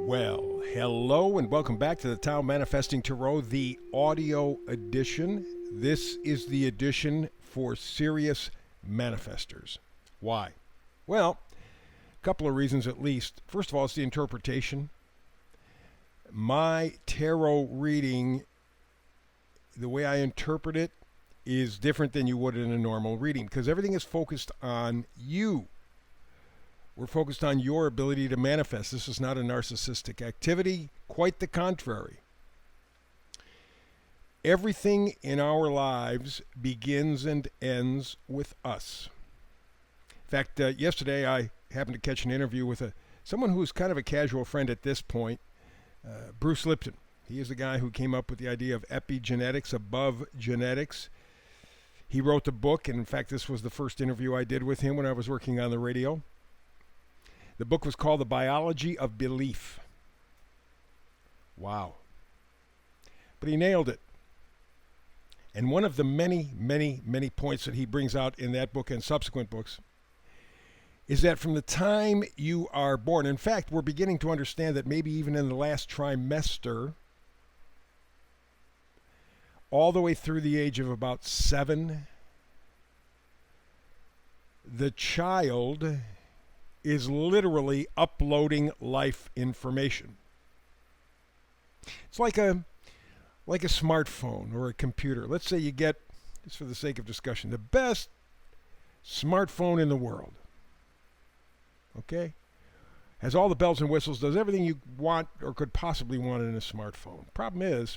Well, hello and welcome back to the Tao Manifesting Tarot, the audio edition. This is the edition for serious manifestors. Why? Well, a couple of reasons at least. First of all, it's the interpretation. My tarot reading, the way I interpret it, is different than you would in a normal reading because everything is focused on you. We're focused on your ability to manifest. This is not a narcissistic activity, quite the contrary. Everything in our lives begins and ends with us. In fact, yesterday I happened to catch an interview with someone who's kind of a casual friend at this point, Bruce Lipton. He is the guy who came up with the idea of epigenetics, above genetics. He wrote the book, and in fact, this was the first interview I did with him when I was working on the radio. The book was called The Biology of Belief. Wow. But he nailed it. And one of the many, many, many points that he brings out in that book and subsequent books is that from the time you are born, in fact, we're beginning to understand that maybe even in the last trimester, all the way through the age of about 7, the child is literally uploading life information. It's like a smartphone or a computer. Let's say you get, just for the sake of discussion, the best smartphone in the world. Okay? Has all the bells and whistles, does everything you want or could possibly want in a smartphone. Problem is,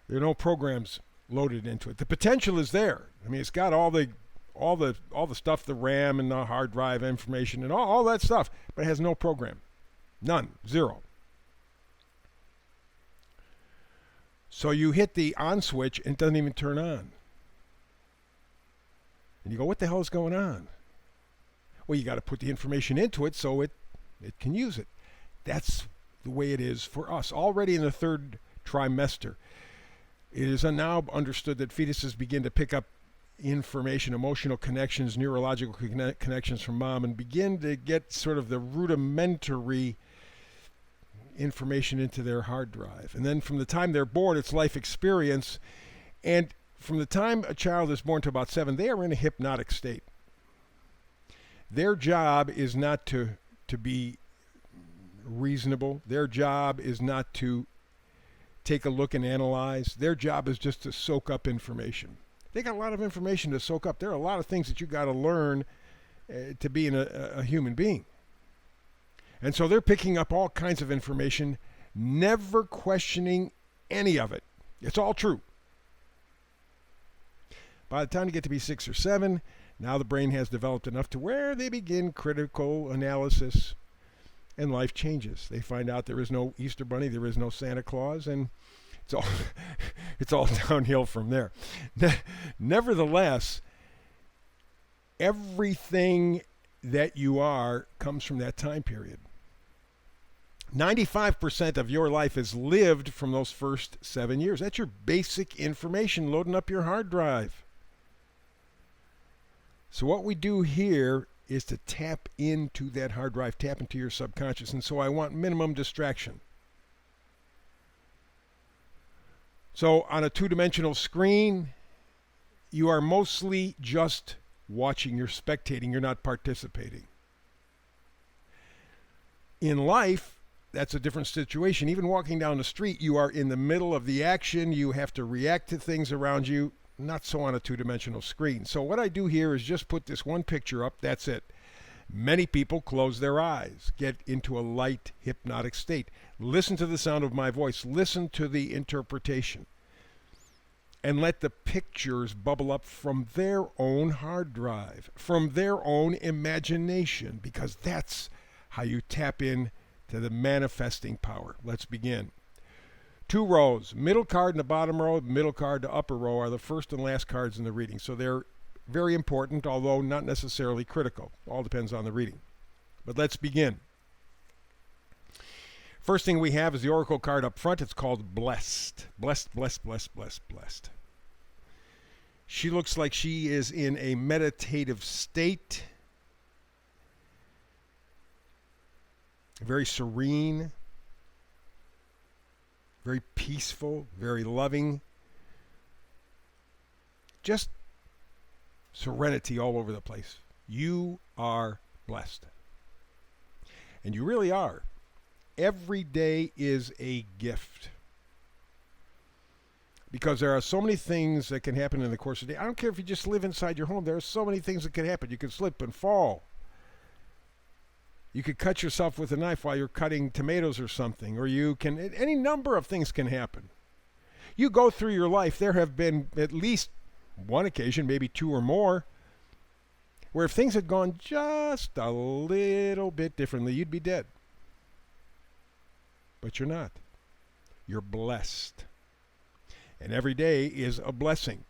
there are no programs loaded into it. The potential is there. I mean, it's got all the stuff, the RAM and the hard drive information and all that stuff, but it has no program. None. Zero. So you hit the on switch and it doesn't even turn on. And you go, what the hell is going on? Well, you got to put the information into it so it can use it. That's the way it is for us. Already in the 3rd trimester, it is now understood that fetuses begin to pick up information, emotional connections, neurological connections from mom, and begin to get sort of the rudimentary information into their hard drive. And then from the time they're born, it's life experience. And from the time a child is born to about 7, they are in a hypnotic state. Their job is not to be reasonable. Their job is not to take a look and analyze. Their job is just to soak up information. They got a lot of information to soak up. There are a lot of things that you got to learn to be a human being. And so they're picking up all kinds of information, never questioning any of it. It's all true. By the time you get to be 6 or 7, now the brain has developed enough to where they begin critical analysis and life changes. They find out there is no Easter Bunny, there is no Santa Claus, and it's all downhill from there. Nevertheless, everything that you are comes from that time period. 95% of your life is lived from those first 7 years. That's your basic information loading up your hard drive. So what we do here is to tap into that hard drive, tap into your subconscious. And so I want minimum distraction. So on a 2-dimensional screen, you are mostly just watching. You're spectating. You're not participating. In life, that's a different situation. Even walking down the street, you are in the middle of the action. You have to react to things around you. Not so on a 2-dimensional screen. So what I do here is just put this one picture up. That's it. Many people close their eyes, get into a light hypnotic state. Listen to the sound of my voice. Listen to the interpretation. And let the pictures bubble up from their own hard drive, from their own imagination, because that's how you tap in to the manifesting power. Let's begin. 2 rows, middle card and the bottom row, middle card to upper row are the first and last cards in the reading. So they're very important, although not necessarily critical. All depends on the reading. But let's begin. First thing we have is the oracle card up front. It's called Blessed. Blessed, blessed, blessed, blessed, blessed. She looks like she is in a meditative state. very serene, very peaceful, very loving. Just serenity all over the place. You are blessed. And you really are. Every day is a gift. Because there are so many things that can happen in the course of the day. I don't care if you just live inside your home. There are so many things that can happen. You could slip and fall. You could cut yourself with a knife while you're cutting tomatoes or something. Or you can, any number of things can happen. You go through your life, there have been at least one occasion, maybe two or more, where if things had gone just a little bit differently, you'd be dead. But you're not. You're blessed. And every day is a blessing.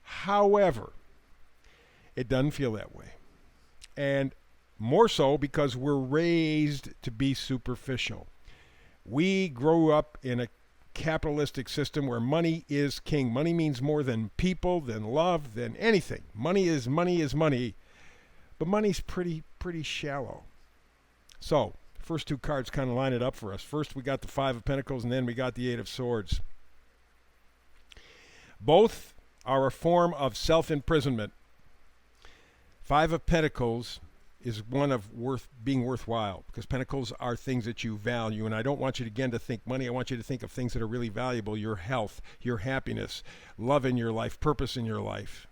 However, it doesn't feel that way. And more so because we're raised to be superficial. We grow up in a capitalistic system where money is king. Money means more than people, than love, than anything. Money is money. But money's pretty shallow. So, first two cards kind of line it up for us. First we got the Five of Pentacles, and then we got the Eight of Swords. Both are a form of self-imprisonment. Five of Pentacles is one of being worthwhile, because pentacles are things that you value. And I don't want you again to think money. I want you to think of things that are really valuable: your health, your happiness, love in your life, purpose in your life.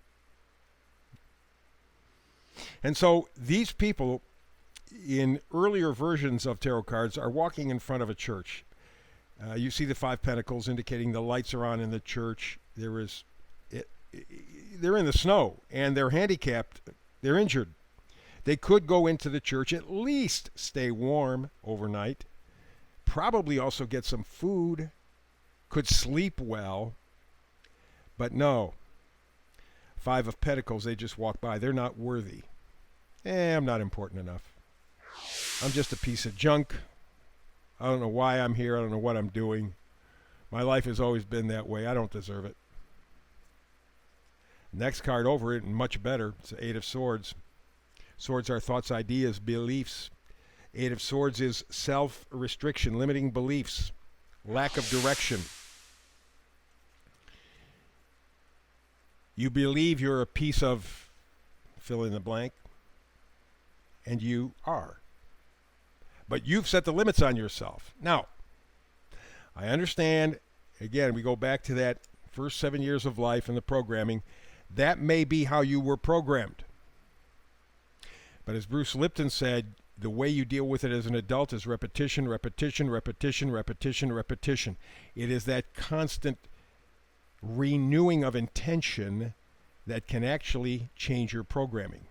And so these people in earlier versions of tarot cards are walking in front of a church. You see the Five Pentacles indicating the lights are on in the church. They're in the snow and they're handicapped. They're injured. They could go into the church, at least stay warm overnight, probably also get some food, could sleep well, but no. Five of Pentacles, they just walk by. They're not worthy. I'm not important enough. I'm just a piece of junk. I don't know why I'm here. I don't know what I'm doing. My life has always been that way. I don't deserve it. Next card over it, and much better, it's the Eight of Swords. Swords are thoughts, ideas, beliefs. Eight of Swords is self-restriction, limiting beliefs, lack of direction. You believe you're a piece of fill in the blank, and you are. But you've set the limits on yourself. Now, I understand, again, we go back to that first 7 years of life and the programming. That may be how you were programmed. But as Bruce Lipton said, the way you deal with it as an adult is repetition, repetition, repetition, repetition, repetition. It is that constant renewing of intention that can actually change your programming.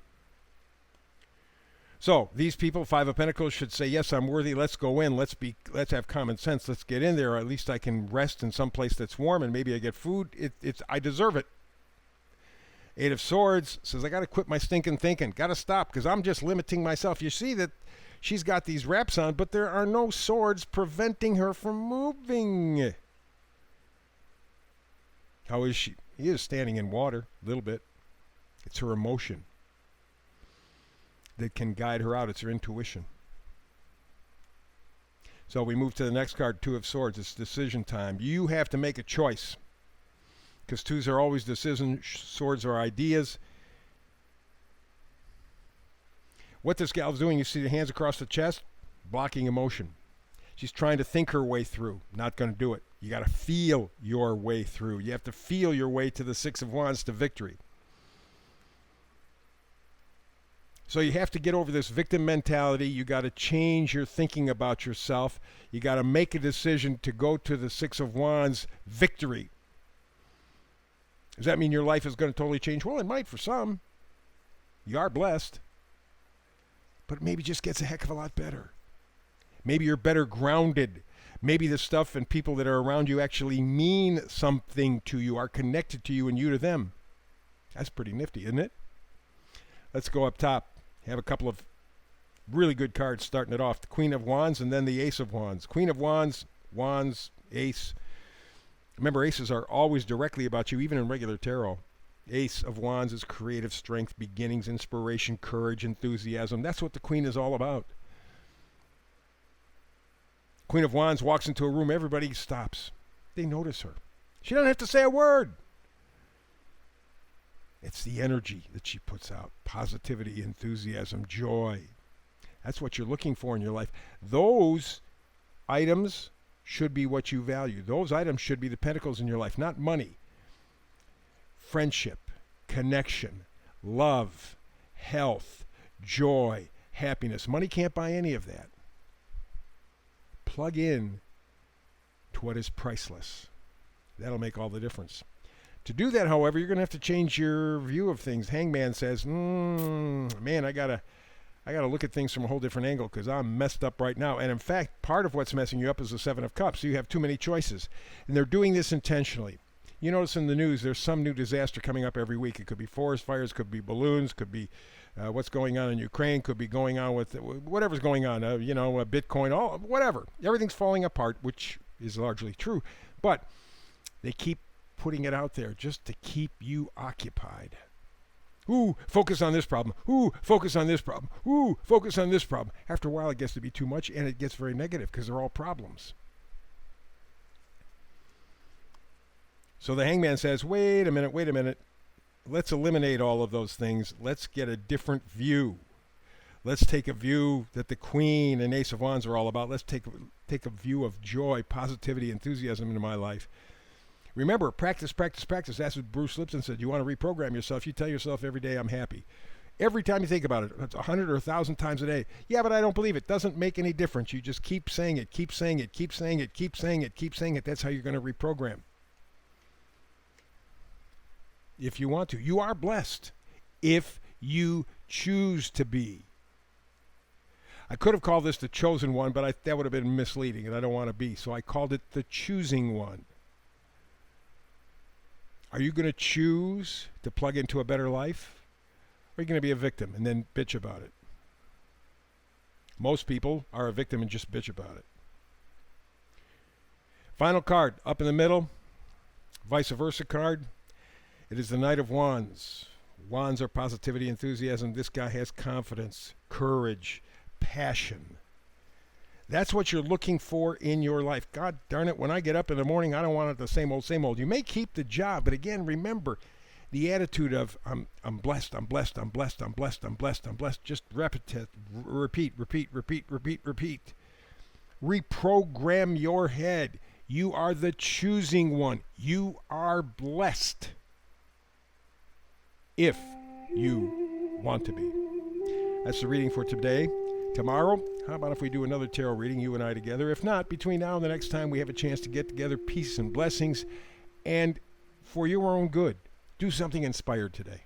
So these people, Five of Pentacles, should say, yes, I'm worthy. Let's go in. Let's have common sense. Let's get in there. Or at least I can rest in some place that's warm, and maybe I get food. I deserve it. Eight of Swords says, I got to quit my stinking thinking. Got to stop, because I'm just limiting myself. You see that she's got these wraps on, but there are no swords preventing her from moving. How is she? He is standing in water a little bit. It's her emotion that can guide her out. It's her intuition. So we move to the next card, Two of Swords. It's decision time. You have to make a choice, because twos are always decisions. Swords are ideas. What this gal's doing, you see the hands across the chest, blocking emotion. She's trying to think her way through. Not going to do it. You got to feel your way through. You have to feel your way to the Six of Wands, to victory. So you have to get over this victim mentality. You got to change your thinking about yourself. You got to make a decision to go to the Six of Wands, victory. Does that mean your life is going to totally change? Well, it might for some. You are blessed. But maybe it just gets a heck of a lot better. Maybe you're better grounded. Maybe the stuff and people that are around you actually mean something to you, are connected to you, and you to them. That's pretty nifty, isn't it? Let's go up top. Have a couple of really good cards starting it off. The Queen of Wands and then the Ace of Wands. Queen of Wands, Wands, Ace. Remember, aces are always directly about you, even in regular tarot. Ace of Wands is creative strength, beginnings, inspiration, courage, enthusiasm. That's what the Queen is all about. Queen of Wands walks into a room, everybody stops. They notice her. She doesn't have to say a word. It's the energy that she puts out. Positivity, enthusiasm, joy. That's what you're looking for in your life. Those items should be what you value. Those items should be the pentacles in your life, not money. Friendship, connection, love, health, joy, happiness. Money can't buy any of that. Plug in to what is priceless. That'll make all the difference. To do that, however, you're going to have to change your view of things. Hangman says, man, I gotta look at things from a whole different angle because I'm messed up right now. And in fact, part of what's messing you up is the Seven of Cups. So you have too many choices. And they're doing this intentionally. You notice in the news, there's some new disaster coming up every week. It could be forest fires, could be balloons, could be what's going on in Ukraine, could be going on with whatever's going on, Bitcoin, whatever. Everything's falling apart, which is largely true. But they keep putting it out there just to keep you occupied. Ooh, focus on this problem. Ooh, focus on this problem. Ooh, focus on this problem. After a while, it gets to be too much, and it gets very negative because they're all problems. So the Hangman says, wait a minute. Let's eliminate all of those things. Let's get a different view. Let's take a view that the Queen and Ace of Wands are all about. Let's take a view of joy, positivity, enthusiasm into my life. Remember, practice. That's what Bruce Lipton said. You want to reprogram yourself. You tell yourself every day, I'm happy. Every time you think about it, it's 100 or 1,000 times a day. Yeah, but I don't believe it. Doesn't make any difference. You just keep saying it, keep saying it, keep saying it, keep saying it, keep saying it. That's how you're going to reprogram. If you want to. You are blessed if you choose to be. I could have called this the chosen one, but that would have been misleading, and I don't want to be. So I called it the choosing one. Are you going to choose to plug into a better life? Or are you going to be a victim and then bitch about it? Most people are a victim and just bitch about it. Final card, up in the middle, vice versa card. It is the Knight of Wands. Wands are positivity, enthusiasm. This guy has confidence, courage, passion. That's what you're looking for in your life. God darn it, when I get up in the morning, I don't want it the same old, same old. You may keep the job, but again, remember the attitude of I'm blessed, I'm blessed, I'm blessed, I'm blessed, I'm blessed, I'm blessed. Just repeat. Reprogram your head. You are the choosing one. You are blessed if you want to be. That's the reading for today. Tomorrow, how about if we do another tarot reading, you and I together? If not, between now and the next time we have a chance to get together, peace and blessings. And for your own good, do something inspired today.